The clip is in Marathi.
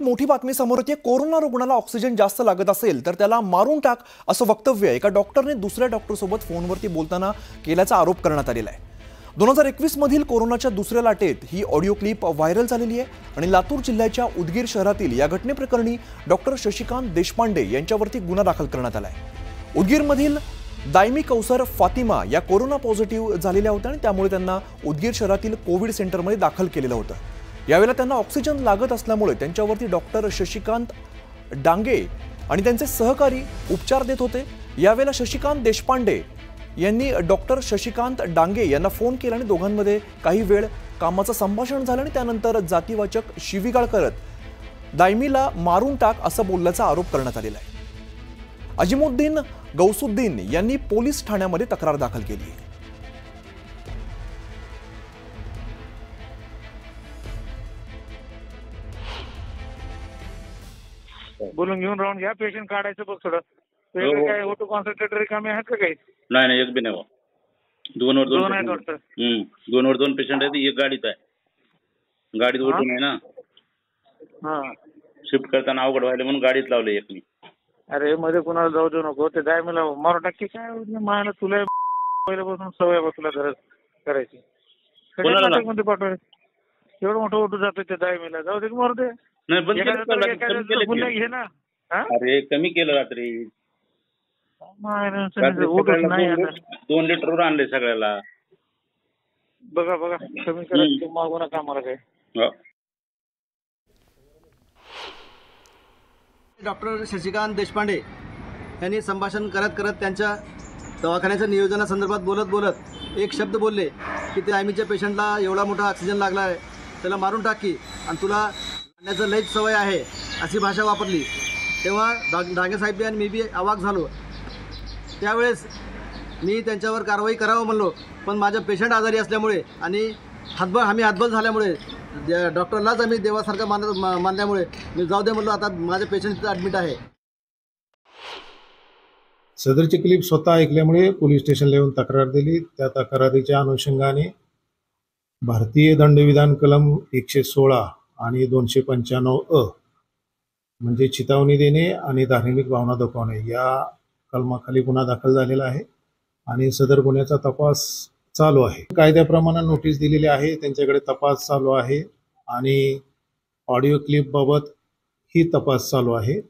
मोठी बातमी समोर येते। कोरोना रुग्णाला ऑक्सिजन जास्त लागत असेल तर त्याला मारून टाक असं वक्तव्य एका डॉक्टरने दुसऱ्या डॉक्टरसोबत फोनवरती बोलताना केल्याचा आरोप करण्यात आलेला आहे। 2021 मधील कोरोनाच्या दुसऱ्या लाटेत ही ऑडिओ क्लिप व्हायरल झालेली आहे आणि लातूर जिल्ह्याच्या उदगीर शहरातील या घटनेप्रकरणी डॉक्टर शशिकांत देशपांडे यांच्यावरती गुन्हा दाखल करण्यात आला आहे। उदगीरमधील दायमी कौसर फातिमा या कोरोना पॉझिटिव्ह झालेल्या होत्या आणि त्यामुळे त्यांना उदगीर शहरातील कोविड सेंटरमध्ये दाखल केलेलं होतं। यावेळेला त्यांना ऑक्सिजन लागत असल्यामुळे त्यांच्यावरती डॉक्टर शशिकांत डांगे आणि त्यांचे सहकारी उपचार देत होते। यावेळेला शशिकांत देशपांडे यांनी डॉक्टर शशिकांत डांगे यांना फोन केला आणि दोघांमध्ये काही वेळ कामाचं संभाषण झालं आणि त्यानंतर जातीवाचक शिवीगाळ करत दायमीला मारून टाक असं बोलल्याचा आरोप करण्यात आलेला आहे। अजिमुद्दीन गौसुद्दीन यांनी पोलीस ठाण्यामध्ये तक्रार दाखल केली आहे। बोलून घेऊन राहून घ्या, पेशंट काढायचं बघ थोडं। पेशंट काय ऑटो कॉन्सन्ट्रेटर रिकामे आहेत का काही? नाही एक बी नाही। दोन आहेत वाटतं। दोन पेशंट आहेत, एक गाडीत आहे। गाडीत ओटून आहे ना, शिफ्ट करताना अवघड व्हायला म्हणून गाडीत लावले एक मी। अरे मध्ये कुणाला जाऊ देऊ नको, ते दायमीला मारू टाकी काय मायला तुला पहिल्यापासून सवय आहे तुला गरज करायची। कोणते पाठवाय एवढं मोठं ओटू जातो ते दायमीला, जाऊ दे मारू दे। नाही पण घे ना। अरे कमी केलं रात्री, 2 लिटरवर आणले सगळ्याला। बघा कमी करा, मागू नका आम्हाला काय। डॉक्टर शशिकांत देशपांडे यांनी संभाषण करत त्यांच्या दवाखान्याच्या नियोजनासंदर्भात बोलत एक शब्द बोलले की त्या आयमीच्या पेशंटला एवढा मोठा ऑक्सिजन लागला आहे, त्याला मारून टाकी आणि तुला मारण्याचं लईच सवय आहे अशी भाषा वापरली। तेव्हा डांगे साहेब आणि मी बी अवाक झालो। त्यावेळेस मी त्यांच्यावर कारवाई करावं म्हणलो, पण माझं पेशंट आजारी असल्यामुळे आणि आम्ही हातबल झाल्यामुळे डॉक्टरलाच आम्ही देवासारखं मानल्यामुळे मी जाऊ दे म्हणलो, आता माझे पेशंट तिथे ॲडमिट आहे। सदरची क्लिप स्वतः ऐकल्यामुळे पोलीस स्टेशनला येऊन तक्रार दिली। त्या तक्रारीच्या अनुषंगाने भारतीय दंडविधान कलम 116 आणि 295 म्हणजे चितावणी देणे आणि धार्मिक भावना दुखावणे या कलमाखाली गुन्हा दाखल झालेला आहे आणि सदर गुन्ह्याचा तपास चालू आहे। कायद्याप्रमाणे नोटीस दिलेली आहे, त्यांच्याकडे तपास चालू आहे आणि ऑडिओ क्लिप बाबत ही तपास चालू आहे।